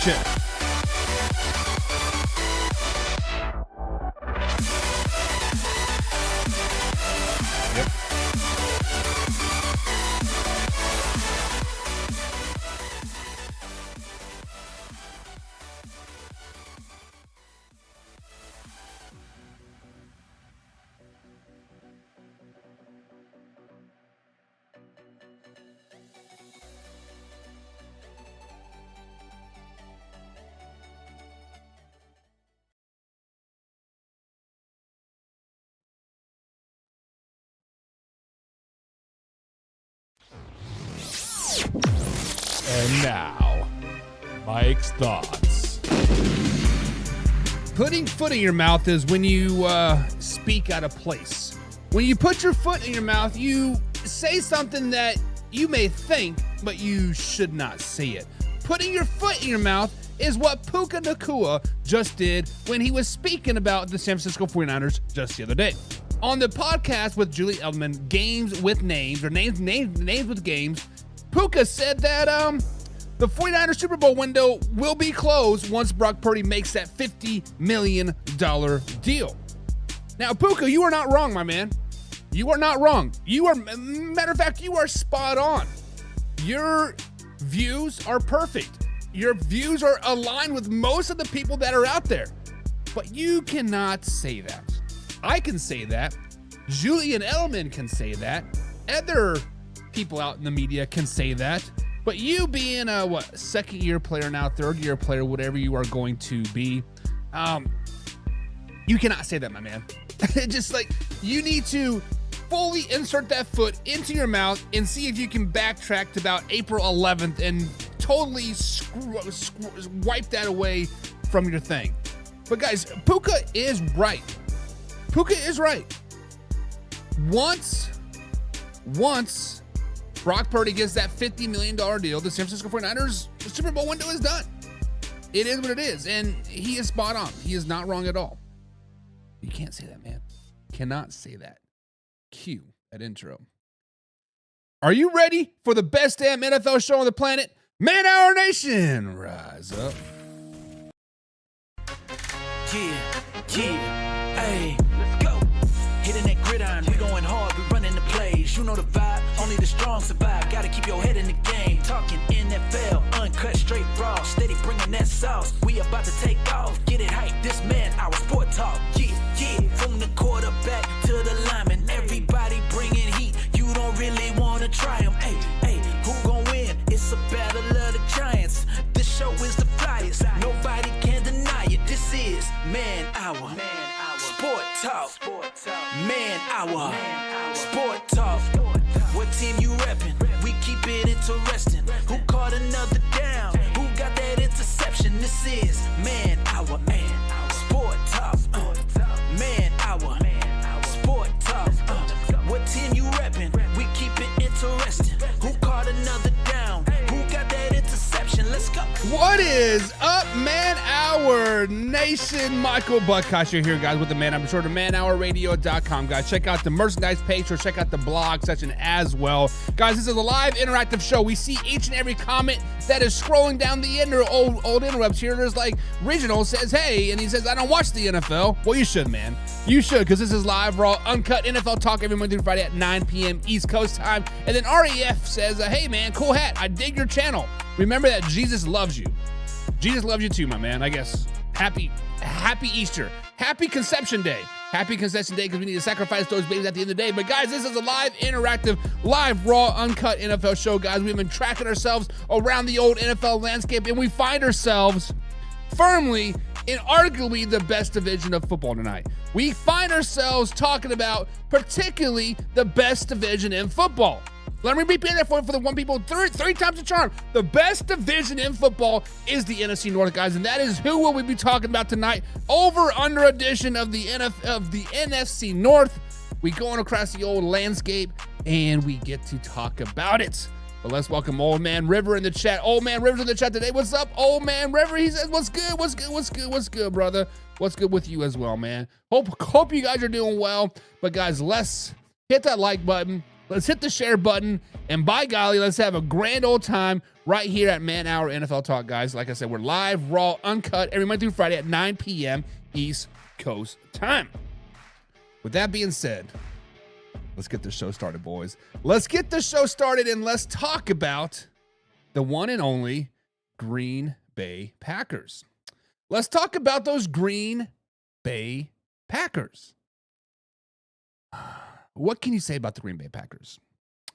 Chip. Yep. And now, Mike's thoughts. Putting foot in your mouth is when you speak out of place. When you put your foot in your mouth, you say something that you may think, but you should not say it. Putting your foot in your mouth is what Puka Nacua just did when he was speaking about the San Francisco 49ers just the other day. On the podcast with Julie Edelman, Games with Names, or Names with Games, Puka said that the 49ers Super Bowl window will be closed once Brock Purdy makes that $50 million deal. Now, Puka, you are not wrong, my man. You are not wrong. Matter of fact, you are spot on. Your views are perfect. Your views are aligned with most of the people that are out there. But you cannot say that. I can say that. Julian Edelman can say that. Other people out in the media can say that. But you being a second-year player now, third-year player, whatever you are going to be, you cannot say that, my man. Just like, you need to fully insert that foot into your mouth and see if you can backtrack to about April 11th and totally wipe that away from your thing. But guys, Puka is right. Puka is right. Once Brock Purdy gets that $50 million deal, the San Francisco 49ers Super Bowl window is done. It is what it is, and he is spot on. He is not wrong at all. You can't say that, man. Cannot say that. Cue that intro. Are you ready for the best damn NFL show on the planet? Man Hour Nation, rise up. Yeah, hey, let's go. Hitting that gridiron, we going hard, we running the plays. You know the vibe, only the strong survive. Gotta keep your head in the game. Talking NFL, uncut, straight raw. Steady bringing that sauce. We about to take off. Get it hype, this man, our sport talk. Yeah, from the quarterback to the lineman. Everybody bringing heat. You don't really want to try them. Hey, who gon' win? It's a battle of the giants. This show is the flyest. Nobody can deny it. This is Man Hour. Sport Talk. Man Hour. Sport Talk. What team you reppin'? We keep it interesting. Who caught another down? Who got that interception? This is Man Hour. Sport Talk. Man Hour. Sport Talk. What team you reppin'? We keep it interesting. Who caught another down? Who got that interception? Let's go. What is up, Man Hour Nation? Michael Buckcasher here, guys, with the Man. I'm sure to manhourradio.com, guys. Check out the merchandise page or check out the blog section as well. Guys, this is a live interactive show. We see each and every comment that is scrolling down the old interrupts here. There's like Regional says, hey, and he says, I don't watch the NFL. Well, you should, man. You should, because this is live, raw, uncut NFL talk every Monday through Friday at 9 p.m. East Coast time. And then REF says, hey, man, cool hat. I dig your channel. Remember that Jesus loves you. Jesus loves you too, my man. I guess. Happy Easter. Happy Conception Day. Happy Conception Day, because we need to sacrifice those babies at the end of the day. But guys, this is a live, interactive, live, raw, uncut NFL show, guys. We've been tracking ourselves around the old NFL landscape, and we find ourselves firmly in arguably the best division of football tonight. We find ourselves talking about particularly the best division in football. Let me repeat that for the one people three times the charm. The best division in football is the NFC North, guys, and that is who will we be talking about tonight. Over/under edition of the NFC North. We going across the old landscape, and we get to talk about it. But let's welcome Old Man River in the chat. Old Man River's in the chat today. What's up, Old Man River? He says, what's good, brother? What's good with you as well, man? Hope you guys are doing well. But guys, let's hit that like button. Let's hit the share button, and by golly, let's have a grand old time right here at Man Hour NFL Talk, guys. Like I said, we're live, raw, uncut, every Monday through Friday at 9 p.m. East Coast time. With that being said, let's get the show started, boys. Let's get the show started, and let's talk about the one and only Green Bay Packers. Let's talk about those Green Bay Packers. What can you say about the Green Bay Packers?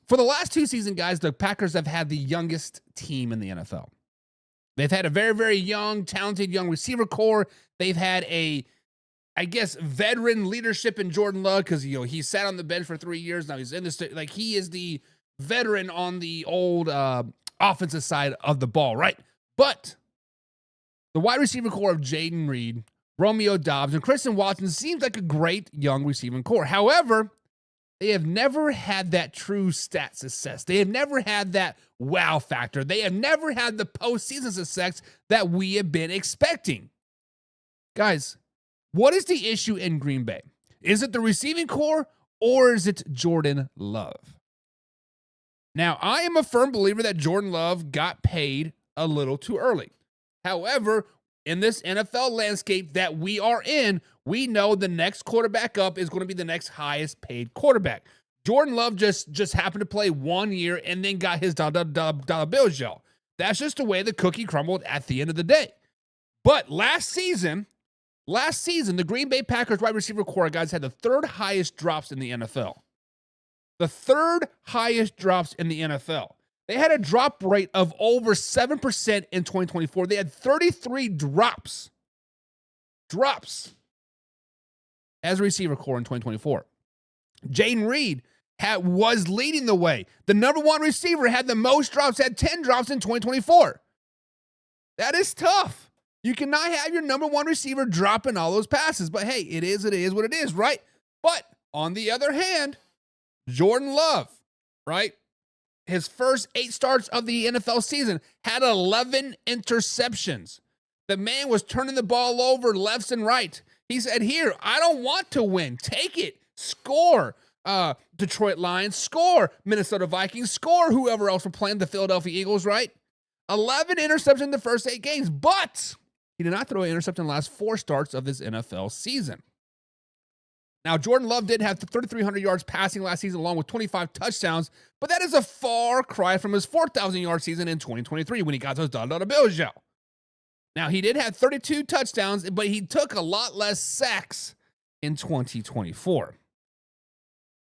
For the last 2 seasons, guys, the Packers have had the youngest team in the NFL. They've had a very, very young, talented young receiver core. They've had veteran leadership in Jordan Love because, he sat on the bench for 3 years. Now he's in this, he is the veteran on the old offensive side of the ball, right? But the wide receiver core of Jaden Reed, Romeo Doubs, and Christian Watson seems like a great young receiving core. However, they have never had that true stat success. They have never had that wow factor. They have never had the postseason success that we have been expecting. Guys, what is the issue in Green Bay? Is it the receiving core or is it Jordan Love? Now, I am a firm believer that Jordan Love got paid a little too early. However, in this NFL landscape that we are in, we know the next quarterback up is going to be the next highest paid quarterback. Jordan Love just happened to play 1 year and then got his dollar bill shell. That's just the way the cookie crumbled at the end of the day. But last season, the Green Bay Packers wide receiver core, guys, had the 3rd highest drops in the NFL. The 3rd highest drops in the NFL. They had a drop rate of over 7% in 2024. They had 33 drops as a receiver core in 2024. Jaden Reed was leading the way. The number 1 receiver had the most drops, had 10 drops in 2024. That is tough. You cannot have your number 1 receiver dropping all those passes. But hey, it is what it is, right? But on the other hand, Jordan Love, right? His first 8 starts of the NFL season had 11 interceptions. The man was turning the ball over left and right. He said, here, I don't want to win. Take it. Score. Detroit Lions. Score. Minnesota Vikings. Score. Whoever else were playing, the Philadelphia Eagles, right? 11 interceptions in the first 8 games. But he did not throw an interception in the last 4 starts of this NFL season. Now, Jordan Love did have 3,300 yards passing last season along with 25 touchdowns, but that is a far cry from his 4,000-yard season in 2023 when he got those dollar bill shell. Now, he did have 32 touchdowns, but he took a lot less sacks in 2024.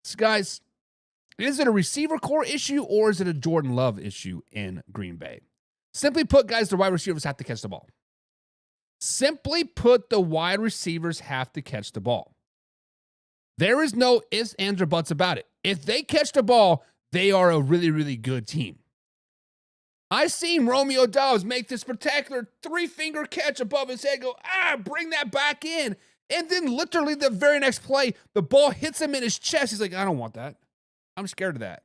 So, guys, is it a receiver core issue or is it a Jordan Love issue in Green Bay? Simply put, guys, the wide receivers have to catch the ball. Simply put, the wide receivers have to catch the ball. There is no ifs, ands, or buts about it. If they catch the ball, they are a really, really good team. I seen Romeo Doubs make this spectacular 3-finger catch above his head, go, bring that back in. And then literally the very next play, the ball hits him in his chest. He's like, I don't want that. I'm scared of that.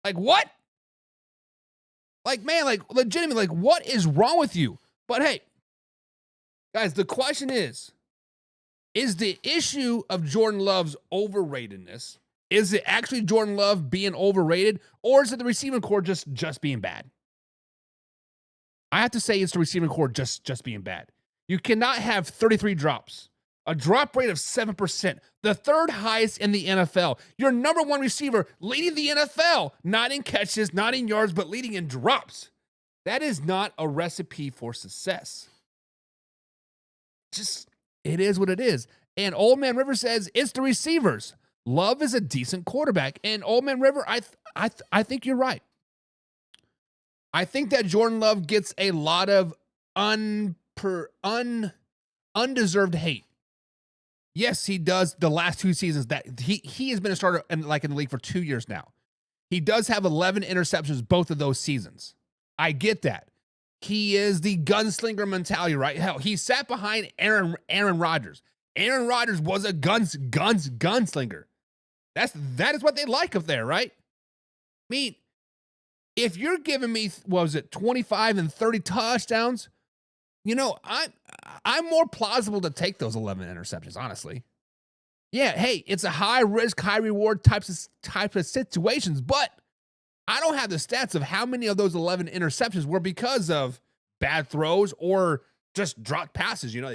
Like, what? Like, man, like, legitimately, like, what is wrong with you? But hey, guys, the question is the issue of Jordan Love's overratedness, is it actually Jordan Love being overrated, or is it the receiving core just being bad? I have to say it's the receiving core just being bad. You cannot have 33 drops, a drop rate of 7%, the 3rd highest in the NFL. Your number 1 receiver leading the NFL, not in catches, not in yards, but leading in drops. That is not a recipe for success. It is what it is. And Old Man River says it's the receivers. Love is a decent quarterback. And Old Man River, I think you're right. I think that Jordan Love gets a lot of undeserved hate. Yes, he does. The last 2 seasons that he has been a starter in the league for 2 years now. He does have 11 interceptions both of those seasons. I get that. He is the gunslinger mentality, right? Hell, he sat behind Aaron Rodgers. Aaron Rodgers was a gunslinger. That is what they like up there, right? I mean, if you're giving me, 25 and 30 touchdowns, I'm more plausible to take those 11 interceptions, honestly. Yeah, hey, it's a high risk, high reward type of situations, but I don't have the stats of how many of those 11 interceptions were because of bad throws or just dropped passes. You know,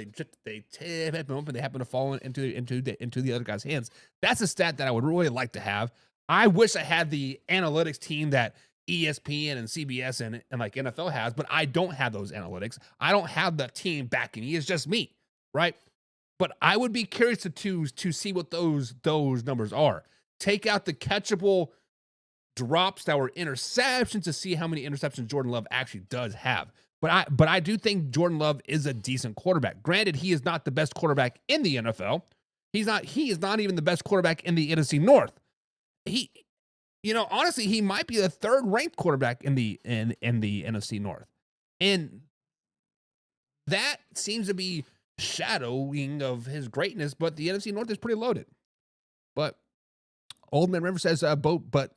they tip them up and they happen to fall into the other guy's hands. That's a stat that I would really like to have. I wish I had the analytics team that ESPN and CBS and like NFL has, but I don't have those analytics. I don't have the team backing me. It's just me, right? But I would be curious to see what those numbers are. Take out the catchable drops that were interceptions to see how many interceptions Jordan Love actually does have. But I do think Jordan Love is a decent quarterback. Granted, he is not the best quarterback in the NFL. He is not even the best quarterback in the NFC North. Honestly, he might be the third ranked quarterback in the NFC North. And that seems to be shadowing of his greatness, but the NFC North is pretty loaded. But Old Man River says both, but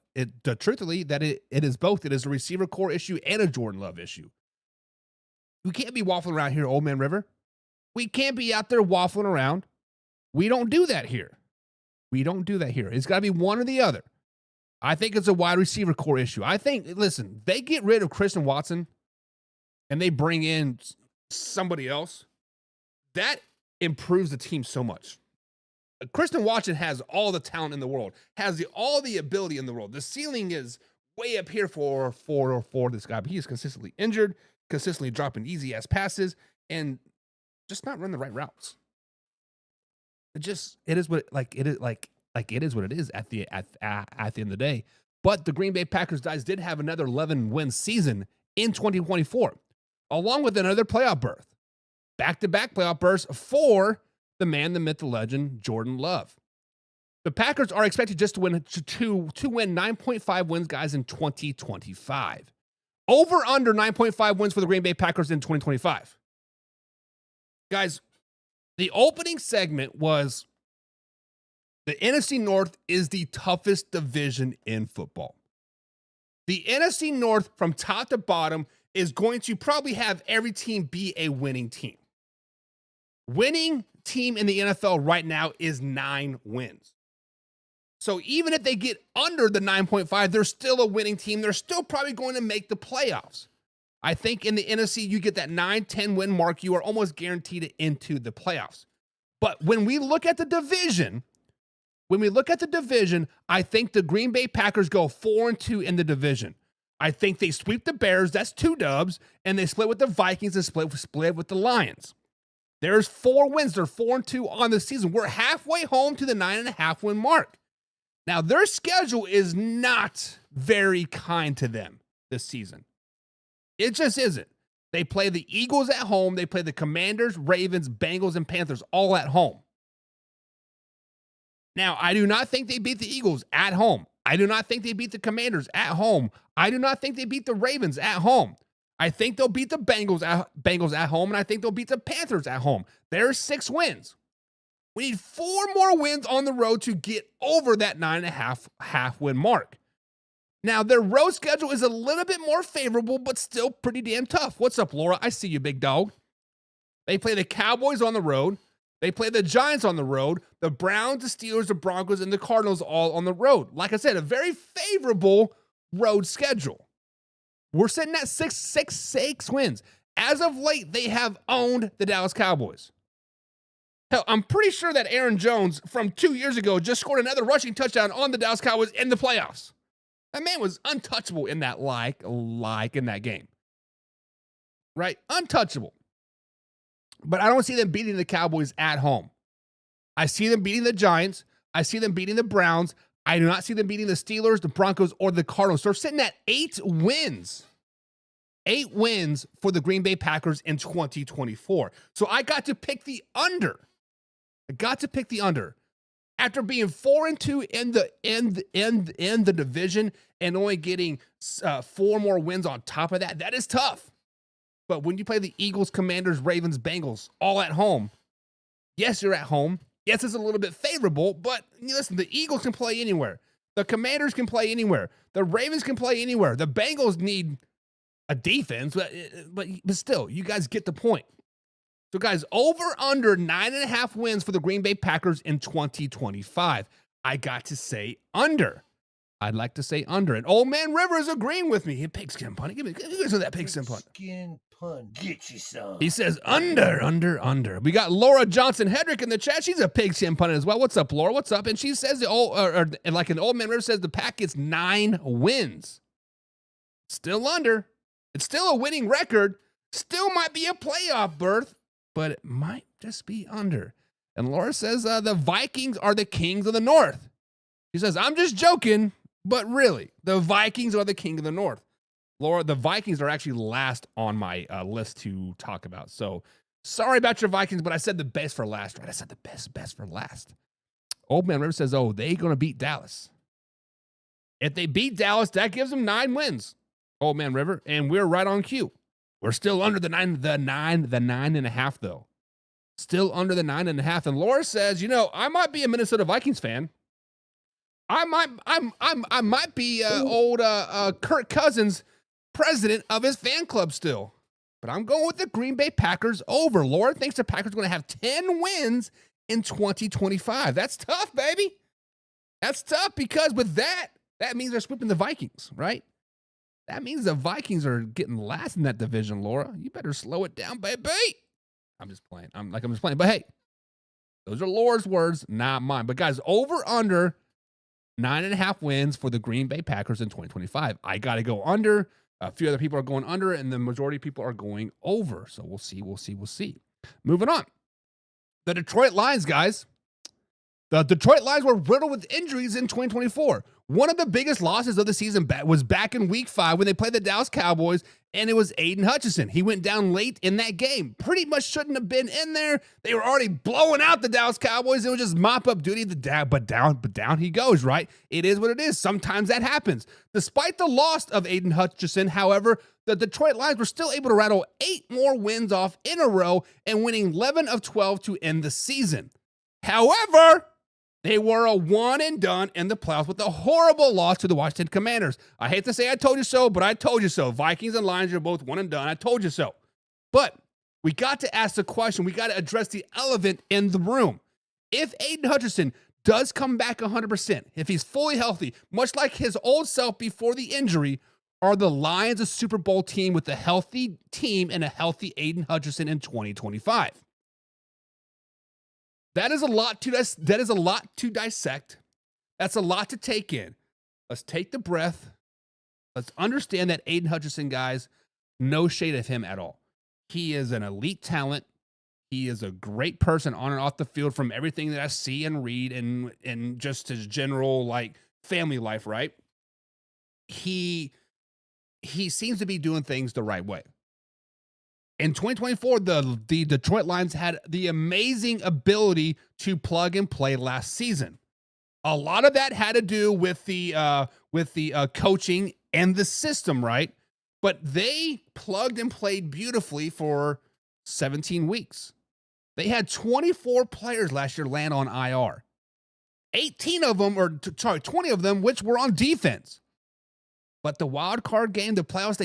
truthfully, that it is both. It is a receiver core issue and a Jordan Love issue. We can't be waffling around here, Old Man River. We can't be out there waffling around. We don't do that here. It's got to be one or the other. I think it's a wide receiver core issue. Listen, they get rid of Christian Watson and they bring in somebody else. That improves the team so much. Christian Watson has all the talent in the world, has all the ability in the world. The ceiling is way up here for this guy, but he is consistently injured, consistently dropping easy ass passes, and just not running the right routes. It is what it is at the end of the day. But the Green Bay Packers guys did have another 11-win season in 2024, along with another playoff berth. Back-to-back playoff berths for the man, the myth, the legend, Jordan Love. The Packers are expected just to win 9.5 wins, guys, in 2025. Over under 9.5 wins for the Green Bay Packers in 2025. Guys, the opening segment was the NFC North is the toughest division in football. The NFC North from top to bottom is going to probably have every team be a winning team. Winning team in the NFL right now is 9 wins. So even if they get under the 9.5, they're still a winning team. They're still probably going to make the playoffs. I think in the NFC, you get that 9-10 win mark, you are almost guaranteed into the playoffs. But when we look at the division, I think the Green Bay Packers go 4-2 in the division. I think they sweep the Bears, that's 2 dubs, and they split with the Vikings and split with the Lions. There's 4 wins. They're 4-2 on the season. We're halfway home to the 9.5 win mark. Now, their schedule is not very kind to them this season. It just isn't. They play the Eagles at home. They play the Commanders, Ravens, Bengals, and Panthers all at home. Now, I do not think they beat the Eagles at home. I do not think they beat the Commanders at home. I do not think they beat the Ravens at home. I think they'll beat the Bengals at home, and I think they'll beat the Panthers at home. There's 6 wins. We need 4 more wins on the road to get over that 9.5 win mark. Now, their road schedule is a little bit more favorable, but still pretty damn tough. What's up, Laura? I see you, big dog. They play the Cowboys on the road. They play the Giants on the road, the Browns, the Steelers, the Broncos, and the Cardinals all on the road. Like I said, a very favorable road schedule. We're sitting at 6 wins. As of late, they have owned the Dallas Cowboys. Hell, I'm pretty sure that Aaron Jones from 2 years ago just scored another rushing touchdown on the Dallas Cowboys in the playoffs. That man was untouchable in that in that game. Right? Untouchable. But I don't see them beating the Cowboys at home. I see them beating the Giants. I see them beating the Browns. I do not see them beating the Steelers, the Broncos, or the Cardinals. So they're sitting at 8 wins. 8 wins for the Green Bay Packers in 2024. So I got to pick the under. After being 4-2 in the division and only getting 4 more wins on top of that, that is tough. But when you play the Eagles, Commanders, Ravens, Bengals all at home, yes, you're at home. Yes, it's a little bit favorable, but listen, the Eagles can play anywhere. The Commanders can play anywhere. The Ravens can play anywhere. The Bengals need a defense, but still, you guys get the point. So, guys, over under 9.5 wins for the Green Bay Packers in 2025. I got to say under. I'd like to say under. And Old Man River is agreeing with me. He pigskin punt. Give me some of that pigskin punt. Pigskin punt. Get you some. He says under. We got Laura Johnson Hedrick in the chat. She's a pigskin punter as well. What's up, Laura? What's up? And she says, like an Old Man River says, the Pack gets 9 wins. Still under. It's still a winning record. Still might be a playoff berth, but it might just be under. And Laura says the Vikings are the kings of the North. She says, I'm just joking, but really, the Vikings are the king of the North. Laura, the Vikings are actually last on my list to talk about. So sorry about your Vikings, but I said the best for last, right? I said the best for last. Old Man River says, oh, they going to beat Dallas. If they beat Dallas, that gives them 9 wins. Old Man River, and we're right on cue. We're still under the 9.5 though. Still under the 9.5. And Laura says, I might be a Minnesota Vikings fan. I might be old Kirk Cousins, president of his fan club still. But I'm going with the Green Bay Packers over. Laura thinks the Packers are going to have 10 wins in 2025. That's tough, baby. That's tough because with that means they're sweeping the Vikings, right? That means the Vikings are getting last in that division, Laura. You better slow it down, baby. I'm just playing. I'm just playing. But hey, those are Laura's words, not mine. But guys, over under 9.5 wins for the Green Bay Packers in 2025. I got to go under. A few other people are going under, and the majority of people are going over. So we'll see. Moving on. The Detroit Lions, guys. The Detroit Lions were riddled with injuries in 2024. One of the biggest losses of the season was back in Week 5 when they played the Dallas Cowboys, and it was Aiden Hutchinson. He went down late in that game. Pretty much shouldn't have been in there. They were already blowing out the Dallas Cowboys. It was just mop-up duty. But down he goes, right? It is what it is. Sometimes that happens. Despite the loss of Aiden Hutchinson, however, the Detroit Lions were still able to rattle 8 more wins off in a row and winning 11 of 12 to end the season. However, they were a one and done in the playoffs with a horrible loss to the Washington Commanders. I hate to say I told you so, but I told you so. Vikings and Lions are both one and done. I told you so. But we got to ask the question. We got to address the elephant in the room. If Aiden Hutchinson does come back 100%, if he's fully healthy, much like his old self before the injury, are the Lions a Super Bowl team with a healthy team and a healthy Aiden Hutchinson in 2025? That is a lot to dissect. That's a lot to take in. Let's take the breath. Let's understand that Aiden Hutchinson, guys, no shade of him at all. He is an elite talent. He is a great person on and off the field from everything that I see and read and just his general family life, right? He seems to be doing things the right way. In 2024, the Detroit Lions had the amazing ability to plug and play last season. A lot of that had to do with the coaching and the system, right? But they plugged and played beautifully for 17 weeks. They had 24 players last year land on IR. 20 of them, which were on defense. But the wild card game, the playoffs,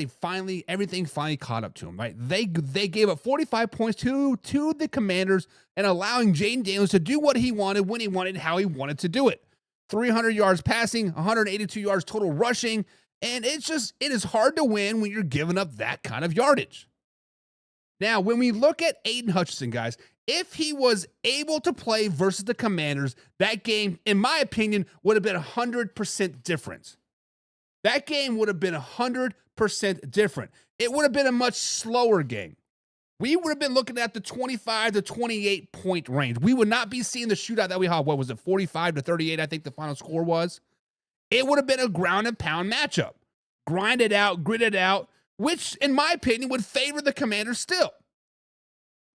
everything finally caught up to them, right? They gave up 45 points to the Commanders and allowing Jaden Daniels to do what he wanted, when he wanted, how he wanted to do it. 300 yards passing, 182 yards total rushing, and it is hard to win when you're giving up that kind of yardage. Now, when we look at Aiden Hutchinson, guys, if he was able to play versus the Commanders, that game, in my opinion, would have been 100% different. That game would have been 100% different. It would have been a much slower game. We would have been looking at the 25 to 28 point range. We would not be seeing the shootout that we had. What was it, 45 to 38, I think the final score was. It would have been a ground and pound matchup. Grind it out, grit it out, which, in my opinion, would favor the Commanders still.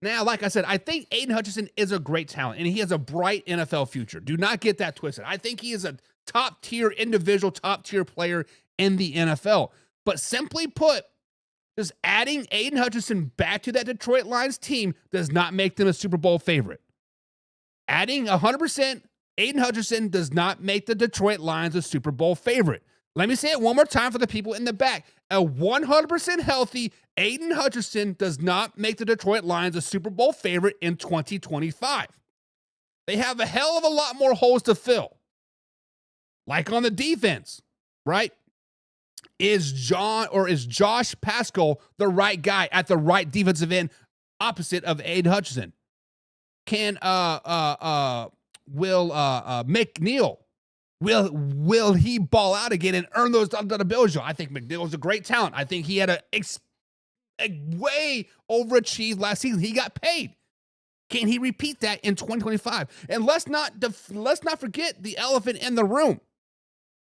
Now, like I said, I think Aiden Hutchinson is a great talent, and he has a bright NFL future. Do not get that twisted. I think he is a top-tier individual, top-tier player in the NFL. But simply put, just adding Aiden Hutchinson back to that Detroit Lions team does not make them a Super Bowl favorite. Adding 100% Aiden Hutchinson does not make the Detroit Lions a Super Bowl favorite. Let me say it one more time for the people in the back. A 100% healthy Aiden Hutchinson does not make the Detroit Lions a Super Bowl favorite in 2025. They have a hell of a lot more holes to fill. Like on the defense, right? Is Josh Pascal the right guy at the right defensive end opposite of Aiden Hutchinson? Can McNeil, will he ball out again and earn those dollar bills? I think McNeil is a great talent. I think he had a way overachieved last season. He got paid. Can he repeat that in 2025? And let's not forget the elephant in the room.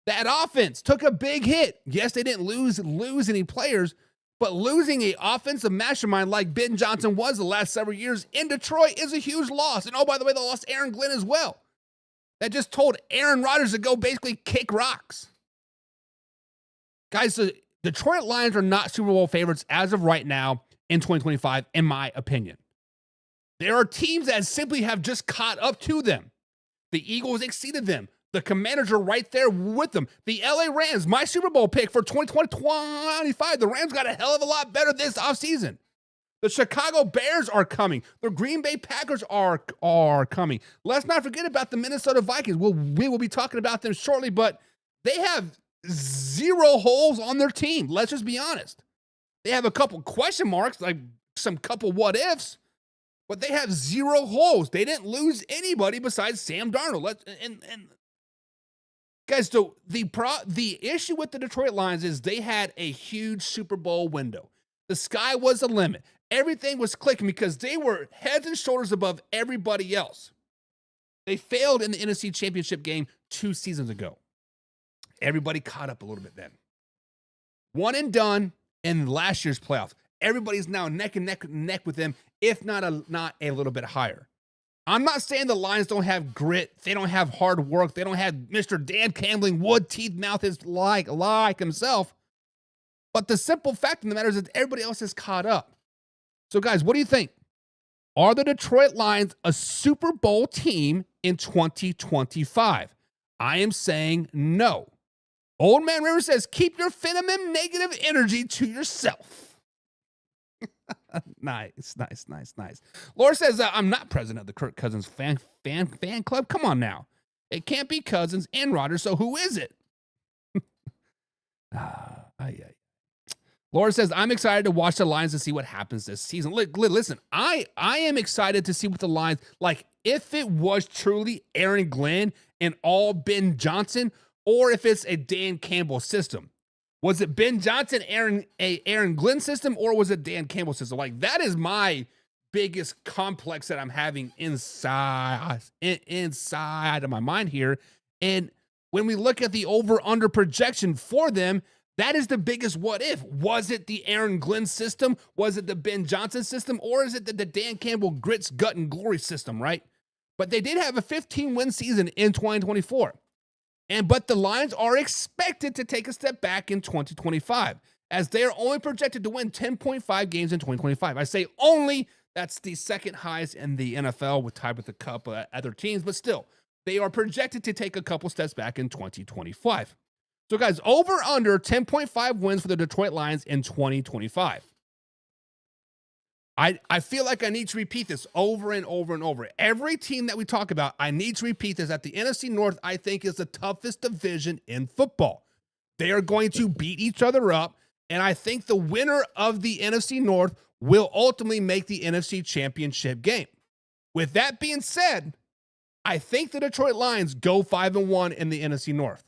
That offense took a big hit. Yes, they didn't lose any players, but losing an offensive mastermind like Ben Johnson was the last several years in Detroit is a huge loss. And oh, by the way, they lost Aaron Glenn as well. That just told Aaron Rodgers to go basically kick rocks. Guys, the Detroit Lions are not Super Bowl favorites as of right now in 2025, in my opinion. There are teams that simply have just caught up to them. The Eagles exceeded them. The Commanders are right there with them. The LA Rams, my Super Bowl pick for 2025, the Rams got a hell of a lot better this offseason. The Chicago Bears are coming. The Green Bay Packers are coming. Let's not forget about the Minnesota Vikings. We will be talking about them shortly, but they have zero holes on their team. Let's just be honest. They have a couple question marks, like some couple what ifs, but they have zero holes. They didn't lose anybody besides Sam Darnold. Guys, so the issue with the Detroit Lions is they had a huge Super Bowl window. The sky was the limit. Everything was clicking because they were heads and shoulders above everybody else. They failed in the NFC Championship game 2 seasons ago. Everybody caught up a little bit then. One and done in last year's playoffs. Everybody's now neck and neck with them, if not a little bit higher. I'm not saying the Lions don't have grit. They don't have hard work. They don't have Mr. Dan Campbell, wood teeth mouth is like himself. But the simple fact of the matter is that everybody else is caught up. So guys, what do you think? Are the Detroit Lions a Super Bowl team in 2025? I am saying no. Old Man River says, keep your venom negative energy to yourself. Nice. Laura says, I'm not president of the Kirk Cousins fan club. Come on now. It can't be Cousins and Rodgers, so who is it? Laura says, I'm excited to watch the Lions and see what happens this season. Listen, I am excited to see what the Lions, like if it was truly Aaron Glenn and all Ben Johnson, or if it's a Dan Campbell system. Was it Ben Johnson, Aaron Glenn system, or was it Dan Campbell system? Like, that is my biggest complex that I'm having inside of my mind here. And when we look at the over-under projection for them, that is the biggest what if. Was it the Aaron Glenn system? Was it the Ben Johnson system? Or is it the Dan Campbell grits, gut, and glory system, right? But they did have a 15-win season in 2024. But the Lions are expected to take a step back in 2025, as they are only projected to win 10.5 games in 2025. I say only, that's the second highest in the NFL, with tied with a couple of other teams, but still, they are projected to take a couple steps back in 2025. So guys, over under 10.5 wins for the Detroit Lions in 2025. I feel like I need to repeat this over and over and over. Every team that we talk about, I need to repeat this, that the NFC North, I think, is the toughest division in football. They are going to beat each other up, and I think the winner of the NFC North will ultimately make the NFC Championship game. With that being said, I think the Detroit Lions go 5-1 in the NFC North.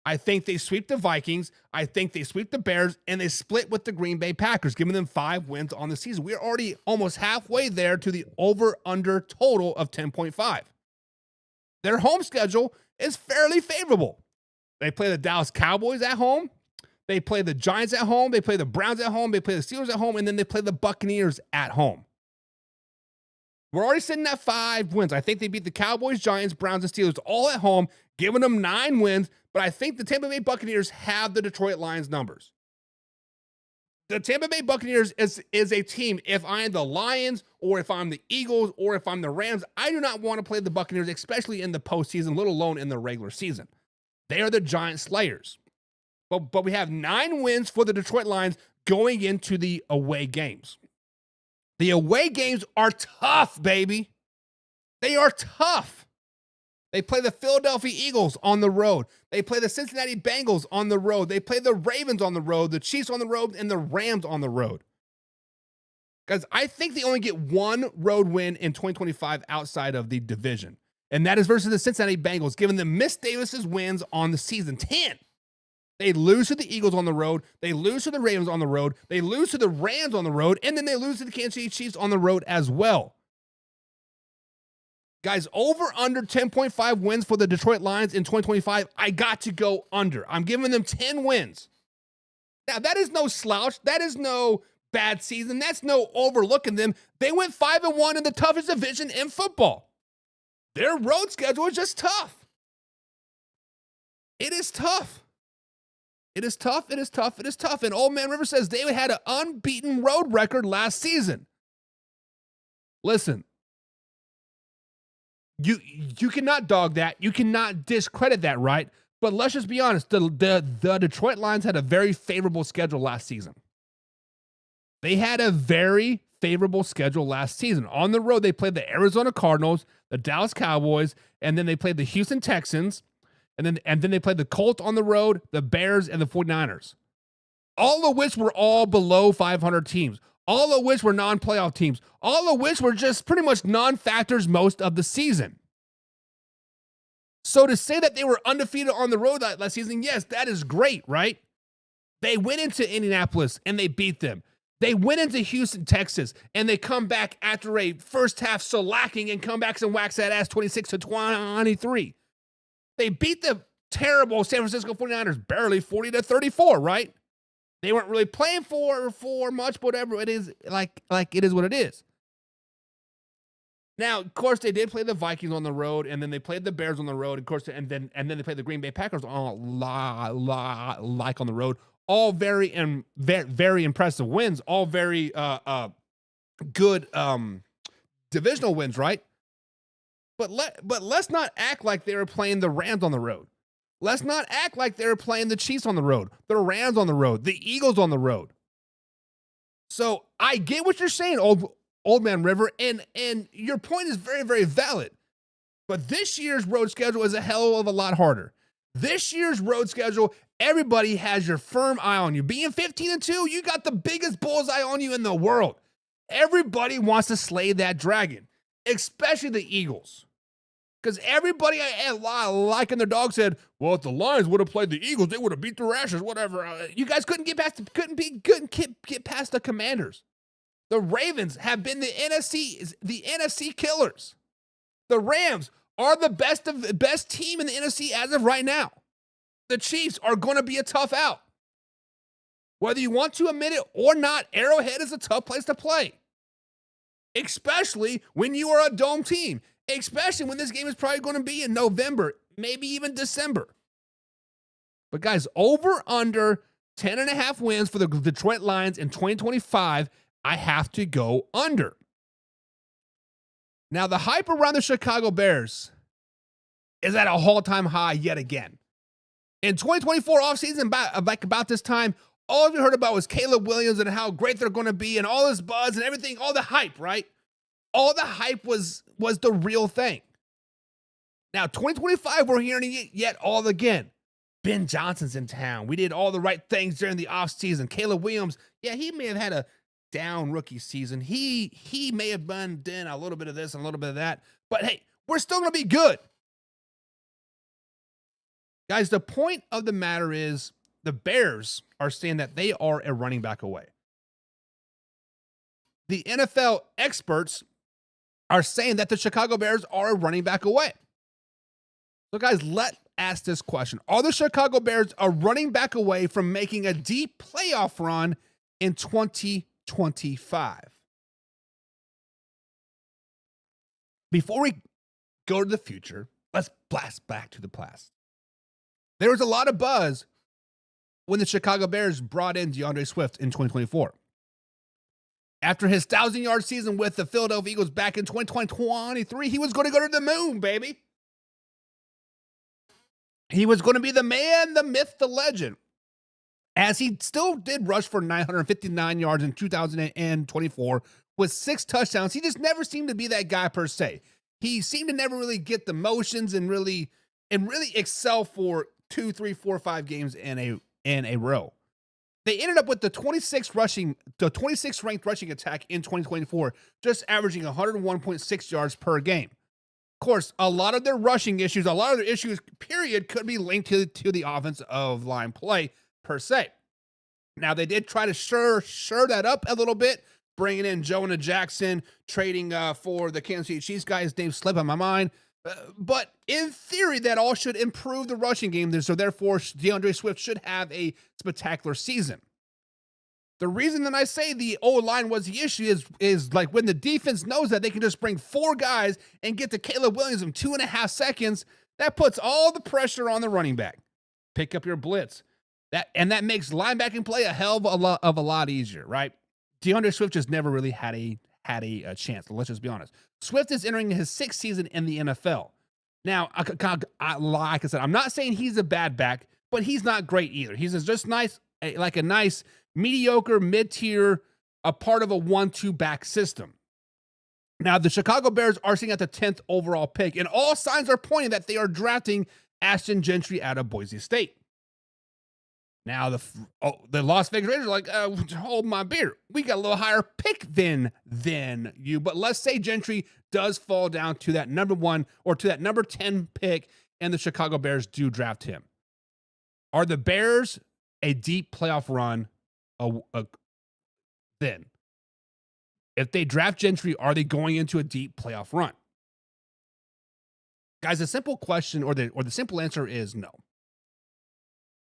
I think they sweep the Vikings. I think they sweep the Bears, and they split with the Green Bay Packers, giving them 5 wins on the season. We're already almost halfway there to the over-under total of 10.5. Their home schedule is fairly favorable. They play the Dallas Cowboys at home. They play the Giants at home. They play the Browns at home. They play the Steelers at home, and then they play the Buccaneers at home. We're already sitting at 5 wins. I think they beat the Cowboys, Giants, Browns, and Steelers all at home, giving them 9 wins. But I think the Tampa Bay Buccaneers have the Detroit Lions numbers. The Tampa Bay Buccaneers is a team, if I am the Lions or if I'm the Eagles or if I'm the Rams, I do not want to play the Buccaneers, especially in the postseason, let alone in the regular season. They are the giant slayers. But we have 9 wins for the Detroit Lions going into the away games. The away games are tough, baby. They are tough. They play the Philadelphia Eagles on the road. They play the Cincinnati Bengals on the road. They play the Ravens on the road, the Chiefs on the road, and the Rams on the road. Guys, I think they only get 1 road win in 2025 outside of the division, and that is versus the Cincinnati Bengals, giving them Miss Davis's wins on the season 10. They lose to the Eagles on the road. They lose to the Ravens on the road. They lose to the Rams on the road, and then they lose to the Kansas City Chiefs on the road as well. Guys, over under 10.5 wins for the Detroit Lions in 2025. I got to go under. I'm giving them 10 wins. Now, that is no slouch. That is no bad season. That's no overlooking them. They went 5-1 in the toughest division in football. Their road schedule is just tough. It is tough. It is tough. It is tough. It is tough. And Old Man River says they had an unbeaten road record last season. Listen. You cannot dog that. You cannot discredit that, right? But let's just be honest. The Detroit Lions had a very favorable schedule last season. They had a very favorable schedule last season. On the road, they played the Arizona Cardinals, the Dallas Cowboys, and then they played the Houston Texans, and then they played the Colts on the road, the Bears, and the 49ers. All of which were all below 500 teams. All of which were non-playoff teams. All of which were just pretty much non-factors most of the season. So to say that they were undefeated on the road last season, yes, that is great, right? They went into Indianapolis and they beat them. They went into Houston, Texas, and they come back after a first half shellacking and come back and wax that ass 26-23. They beat the terrible San Francisco 49ers barely 40-34, right? They weren't really playing for much, but whatever it is, like it is what it is. Now, of course, they did play the Vikings on the road, and then they played the Bears on the road, of course, and then they played the Green Bay Packers on on the road. All very impressive wins, all very good divisional wins, right? But let's not act like they were playing the Rams on the road. Let's not act like they were playing the Chiefs on the road, the Rams on the road, the Eagles on the road. So I get what you're saying, old man River, and your point is very, very valid. But this year's road schedule is a hell of a lot harder. This year's road schedule, everybody has your firm eye on you. Being 15-2, you got the biggest bullseye on you in the world. Everybody wants to slay that dragon, especially the Eagles. Because everybody like and their dog said, well, if the Lions would have played the Eagles, they would have beat the Rashes, whatever. You guys couldn't get past the Commanders. The Ravens have been the NFC killers. The Rams are the best team in the NFC as of right now. The Chiefs are going to be a tough out. Whether you want to admit it or not, Arrowhead is a tough place to play. Especially when you are a dome team. Especially when this game is probably going to be in November, maybe even December. But guys, over under 10.5 wins for the Detroit Lions in 2025, I have to go under. Now, the hype around the Chicago Bears is at a all-time high yet again. In 2024 offseason, about this time, all we heard about was Caleb Williams and how great they're going to be and all this buzz and everything, all the hype, right? All the hype was the real thing. Now, 2025, we're hearing it yet all again. Ben Johnson's in town. We did all the right things during the offseason. Caleb Williams, yeah, he may have had a down rookie season. He may have done a little bit of this and a little bit of that. But hey, we're still going to be good. Guys, the point of the matter is the Bears are saying that they are a running back away. The NFL experts are saying that the Chicago Bears are a running back away. So guys, let's ask this question. Are the Chicago Bears a running back away from making a deep playoff run in 2025? Before we go to the future, let's blast back to the past. There was a lot of buzz when the Chicago Bears brought in DeAndre Swift in 2024. After his 1,000-yard season with the Philadelphia Eagles back in 2023, he was going to go to the moon, baby. He was going to be the man, the myth, the legend. as he still did rush for 959 yards in 2024 with 6 touchdowns. He just never seemed to be that guy per se. He seemed to never really get the motions and really excel for 2, 3, 4, 5 games in a row. They ended up with the 26th ranked rushing attack in 2024, just averaging 101.6 yards per game. Of course, a lot of their rushing issues, period, could be linked to the offensive line play per se. Now, they did try to sure that up a little bit, bringing in Jonah Jackson, trading for the Kansas City Chiefs guy. His name slipped on my mind. But in theory, that all should improve the rushing game. So therefore, DeAndre Swift should have a spectacular season. The reason that I say the O-line was the issue is like when the defense knows that they can just bring 4 guys and get to Caleb Williams in 2.5 seconds, that puts all the pressure on the running back. Pick up your blitz. That makes linebacking play a hell of a lot easier, right? DeAndre Swift just never really had a chance. Let's just be honest. Swift is entering his 6th season in the NFL. Now, like I said, I'm not saying he's a bad back, but he's not great either. He's just nice, like a nice mediocre mid-tier, a part of a 1-2 back system. Now, the Chicago Bears are sitting at the 10th overall pick, and all signs are pointing that they are drafting Ashton Gentry out of Boise State. Now, the Las Vegas Raiders are like, hold my beer. We got a little higher pick than you. But let's say Gentry does fall down to that number 1 or to that number 10 pick, and the Chicago Bears do draft him. Are the Bears a deep playoff run then? If they draft Gentry, are they going into a deep playoff run? Guys, the simple question or the simple answer is no.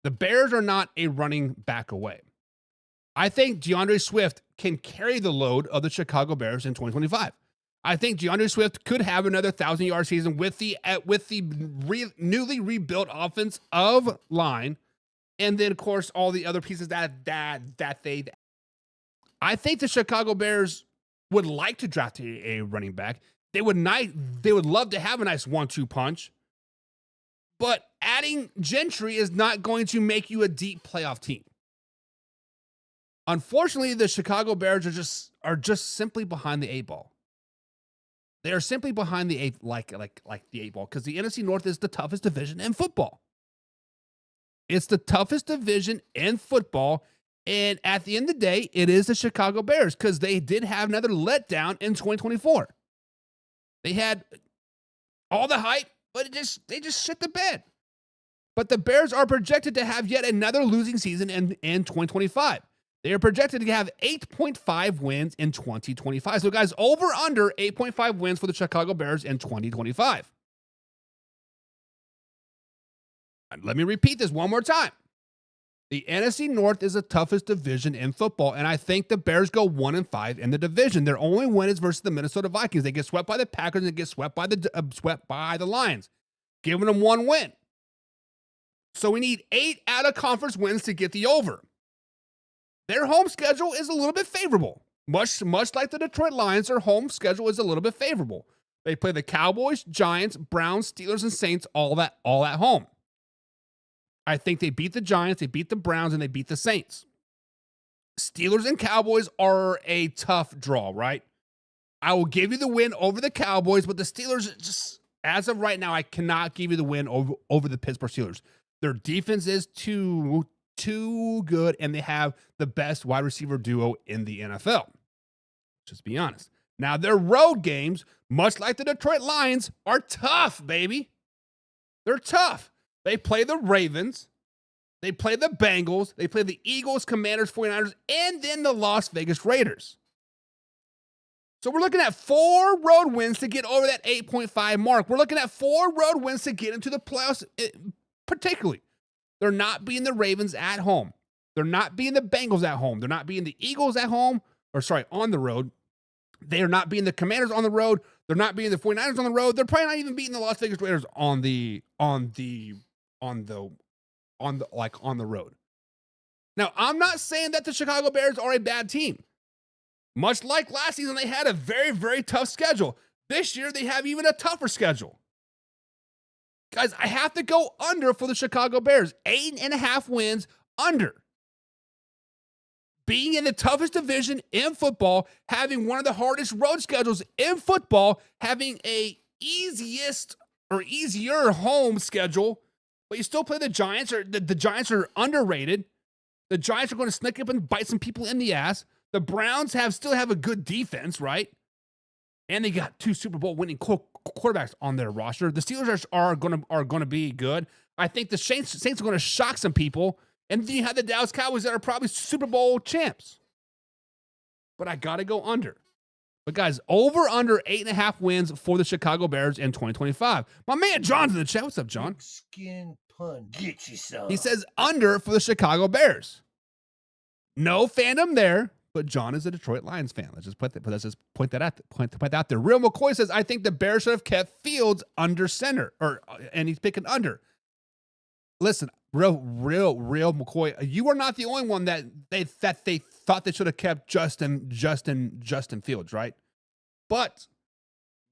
The Bears are not a running back away. I think DeAndre Swift can carry the load of the Chicago Bears in 2025. I think DeAndre Swift could have another 1,000-yard season with the newly rebuilt offensive line, and then of course all the other pieces that they. I think the Chicago Bears would like to draft a running back. They would love to have a nice 1-2 punch. But adding Gentry is not going to make you a deep playoff team. Unfortunately, the Chicago Bears are just simply behind the 8 ball. They are simply behind the 8 like the 8 ball because the NFC North is the toughest division in football. It's the toughest division in football, and at the end of the day, it is the Chicago Bears because they did have another letdown in 2024. They had all the hype, but they just shit the bed. But the Bears are projected to have yet another losing season in 2025. They are projected to have 8.5 wins in 2025. So, guys, over under 8.5 wins for the Chicago Bears in 2025. Let me repeat this one more time. The NFC North is the toughest division in football, and I think the Bears go 1-5 in the division. Their only win is versus the Minnesota Vikings. They get swept by the Packers and get swept by the Lions, giving them 1 win. So we need 8 out-of-conference wins to get the over. Their home schedule is a little bit favorable. Much like the Detroit Lions, their home schedule is a little bit favorable. They play the Cowboys, Giants, Browns, Steelers, and Saints all at home. I think they beat the Giants, they beat the Browns, and they beat the Saints. Steelers and Cowboys are a tough draw, right? I will give you the win over the Cowboys, but the Steelers, just as of right now, I cannot give you the win over the Pittsburgh Steelers. Their defense is too good, and they have the best wide receiver duo in the NFL. Just be honest. Now, their road games, much like the Detroit Lions, are tough, baby. They're tough. They play the Ravens, they play the Bengals, they play the Eagles, Commanders, 49ers, and then the Las Vegas Raiders. So we're looking at 4 road wins to get over that 8.5 mark. We're looking at 4 road wins to get into the playoffs, particularly. They're not beating the Ravens at home. They're not beating the Bengals at home. They're not beating the Eagles at home, on the road. They are not beating the Commanders on the road. They're not beating the 49ers on the road. They're probably not even beating the Las Vegas Raiders on the road. Now, I'm not saying that the Chicago Bears are a bad team. Much like last season, they had a very, very tough schedule. This year, they have even a tougher schedule. Guys, I have to go under for the Chicago Bears. 8.5 wins under. being in the toughest division in football, having one of the hardest road schedules in football, having a easier home schedule, but you still play the Giants. Or the Giants are underrated. The Giants are going to sneak up and bite some people in the ass. The Browns still have a good defense, right? And they got 2 Super Bowl winning quarterbacks on their roster. The Steelers are going to be good. I think the Saints are going to shock some people. And then you have the Dallas Cowboys that are probably Super Bowl champs. But I got to go under. But guys, over under 8.5 wins for the Chicago Bears in 2025. My man John's in the chat. What's up, John? Big skin pun. Get you some. He says under for the Chicago Bears. No fandom there, but John is a Detroit Lions fan. Let's just point that out there. Real McCoy says, I think the Bears should have kept Fields under center, and he's picking under. Listen, real McCoy, you are not the only one that they thought they should have kept Justin Fields, right? But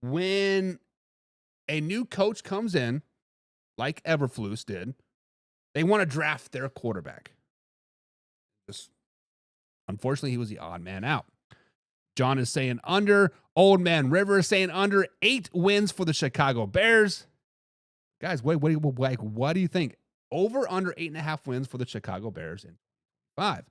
when a new coach comes in, like Eberflus did, they want to draft their quarterback. Unfortunately, he was the odd man out. John is saying under. Old Man River is saying under. 8 wins for the Chicago Bears. Guys, what do you think? Over under 8.5 wins for the Chicago Bears in 5.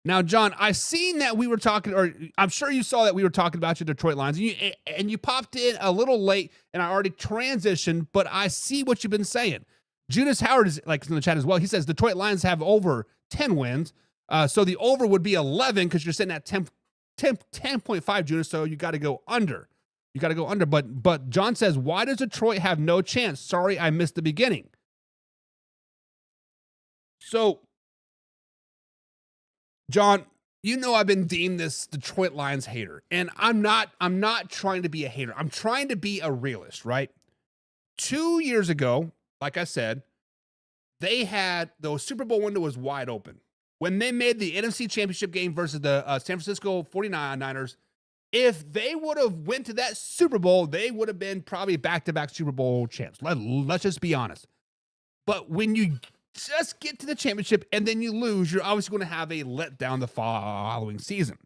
Now, John, I've seen that we were talking, or I'm sure you saw that we were talking about your Detroit Lions, and you popped in a little late, and I already transitioned, but I see what you've been saying. Judas Howard is in the chat as well. He says Detroit Lions have over 10 wins. So the over would be 11 because you're sitting at 10.5, Judas. So you got to go under. But John says, why does Detroit have no chance? Sorry, I missed the beginning. So, John, you know I've been deemed this Detroit Lions hater, and I'm not trying to be a hater. I'm trying to be a realist, right? 2 years ago, like I said, they had the Super Bowl window was wide open. When they made the NFC Championship game versus the San Francisco 49ers, if they would have went to that Super Bowl, they would have been probably back-to-back Super Bowl champs. Let's just be honest. But when you just get to the championship and then you lose, you're obviously going to have a letdown the following season.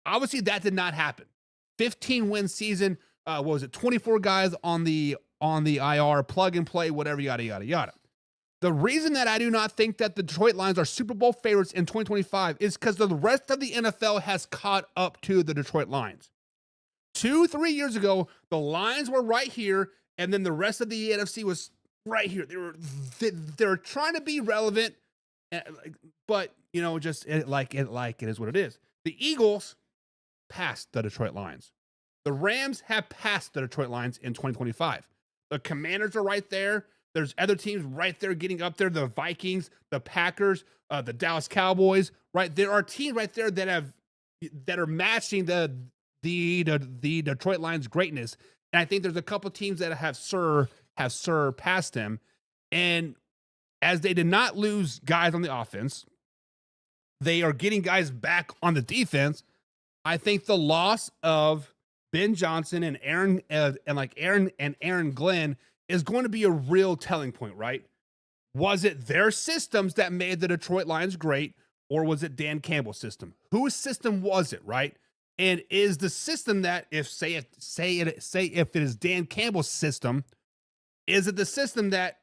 Obviously, that did not happen. 15-win season. What was it? 24 guys on the IR, plug and play, whatever, yada, yada, yada. The reason that I do not think that the Detroit Lions are Super Bowl favorites in 2025 is because the rest of the NFL has caught up to the Detroit Lions. 2-3 years ago, the Lions were right here, and then the rest of the NFC was right here. They were trying to be relevant, but just it is what it is. The Eagles passed the Detroit Lions. The Rams have passed the Detroit Lions in 2025. The Commanders are right there. There's other teams right there getting up there. The Vikings, the Packers, the Dallas Cowboys. Right, there are teams right there that are matching the Detroit Lions' greatness. And I think there's a couple teams that have surpassed them. And as they did not lose guys on the offense, they are getting guys back on the defense. I think the loss of Ben Johnson and Aaron Glenn is going to be a real telling point, right? Was it their systems that made the Detroit Lions great, or was it Dan Campbell's system? Whose system was it, right? And is the system that if it is Dan Campbell's system, is it the system that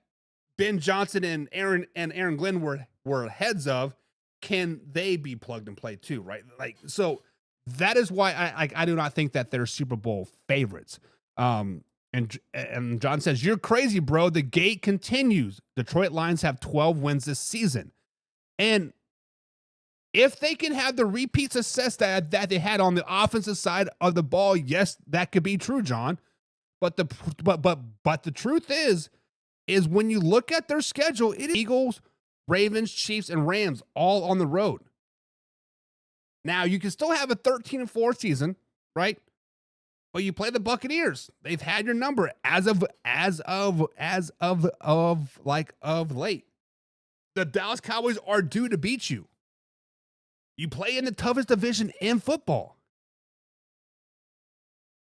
Ben Johnson and Aaron Glenn were heads of? Can they be plugged and played too, right? So that is why I do not think that they're Super Bowl favorites. And John says, you're crazy, bro. The gate continues. Detroit Lions have 12 wins this season. And if they can have the repeat success that they had on the offensive side of the ball, yes, that could be true, John. But the truth is when you look at their schedule, it is Eagles, Ravens, Chiefs, and Rams all on the road. Now, you can still have a 13-4 season, right? But you play the Buccaneers. They've had your number as of late. The Dallas Cowboys are due to beat you. You play in the toughest division in football.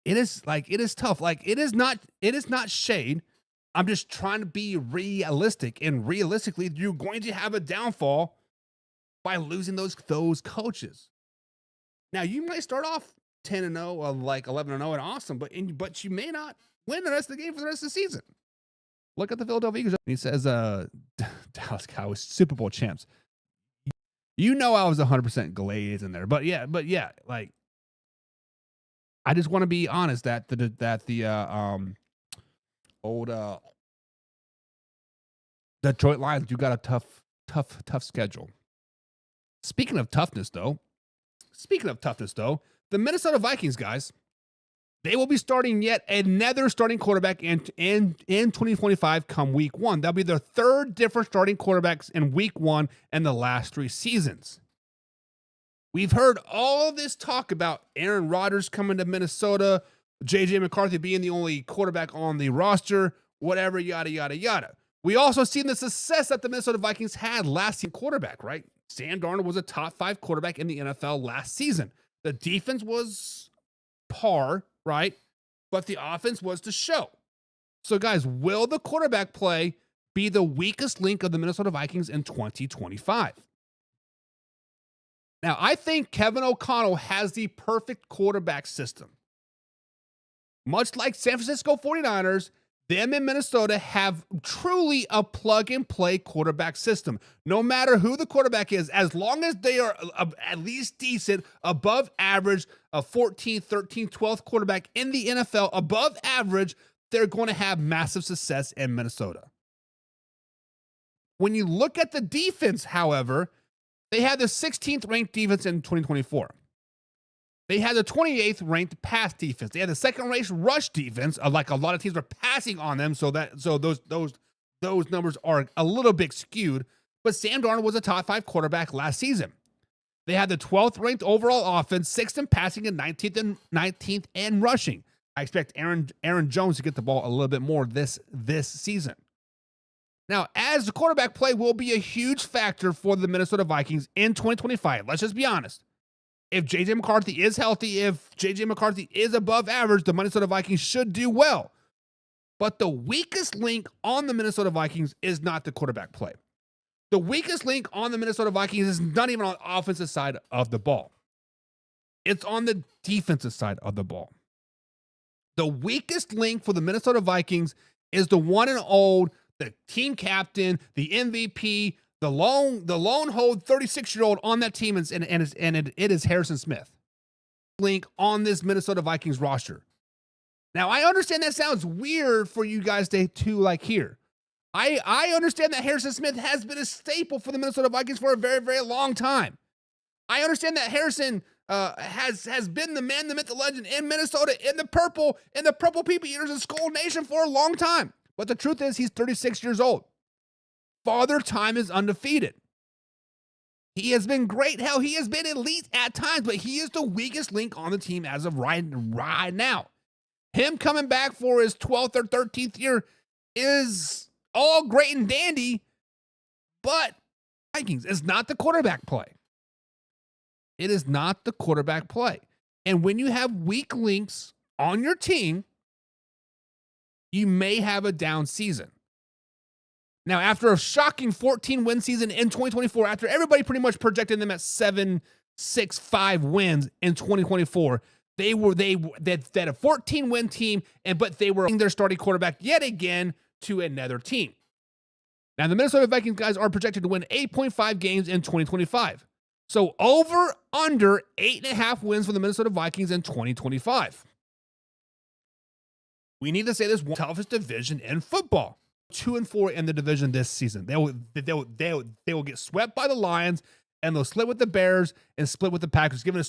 It is tough. It is not shade. I'm just trying to be realistic, and realistically, you're going to have a downfall by losing those coaches. Now, you might start off 10-0, or like 11-0 and awesome, but you may not win the rest of the game for the rest of the season. Look at the Philadelphia Eagles. He says, Dallas Cowboys Super Bowl champs. You know I was 100% glazed in there. But yeah, like, I just want to be honest that the old Detroit Lions, you got a tough schedule. Speaking of toughness, though, the Minnesota Vikings, guys, they will be starting yet another starting quarterback in 2025 come week 1. That'll be their third different starting quarterbacks in week 1 in the last 3 seasons. We've heard all this talk about Aaron Rodgers coming to Minnesota, J.J. McCarthy being the only quarterback on the roster, whatever, yada, yada, yada. We also seen the success that the Minnesota Vikings had last season quarterback, right? Sam Darnold was a top 5 quarterback in the NFL last season. The defense was par, right? But the offense was to show. So, guys, will the quarterback play be the weakest link of the Minnesota Vikings in 2025? Now, I think Kevin O'Connell has the perfect quarterback system. Much like San Francisco 49ers, them in Minnesota have truly a plug-and-play quarterback system. No matter who the quarterback is, as long as they are at least decent, above average, a 14th, 13th, 12th quarterback in the NFL, above average, they're going to have massive success in Minnesota. When you look at the defense, however, they had the 16th ranked defense in 2024. They had the 28th ranked pass defense. They had the second-ranked rush defense. Like a lot of teams were passing on them, so those numbers are a little bit skewed. But Sam Darnold was a top 5 quarterback last season. They had the 12th ranked overall offense, 6th in passing, and 19th in rushing. I expect Aaron Jones to get the ball a little bit more this season. Now, as the quarterback play will be a huge factor for the Minnesota Vikings in 2025. Let's just be honest. If J.J. McCarthy is healthy, if J.J. McCarthy is above average, the Minnesota Vikings should do well. But the weakest link on the Minnesota Vikings is not the quarterback play. The weakest link on the Minnesota Vikings is not even on the offensive side of the ball. It's on the defensive side of the ball. The weakest link for the Minnesota Vikings is the one and old, the team captain, the MVP, the lone hold 36-year-old on that team, and it is Harrison Smith. Link on this Minnesota Vikings roster. Now, I understand that sounds weird for you guys to like hear. I understand that Harrison Smith has been a staple for the Minnesota Vikings for a very, very long time. I understand that Harrison has been the man, the myth, the legend in Minnesota, in the purple people eaters in Skull Nation for a long time. But the truth is, he's 36 years old. Father Time is undefeated. He has been great. Hell, he has been elite at times, but he is the weakest link on the team as of right now. Him coming back for his 12th or 13th year is all great and dandy, but Vikings is not the quarterback play. It is not the quarterback play. And when you have weak links on your team, you may have a down season. Now, after a shocking 14-win season in 2024, after everybody pretty much projected them at 7-6-5 wins in 2024, they had a 14-win team, but they were their starting quarterback yet again to another team. Now, the Minnesota Vikings guys are projected to win 8.5 games in 2025. So under 8.5 wins for the Minnesota Vikings in 2025. We need to say this one toughest division in football. 2-4 in the division this season. They will get swept by the Lions, and they'll split with the Bears and split with the Packers, giving us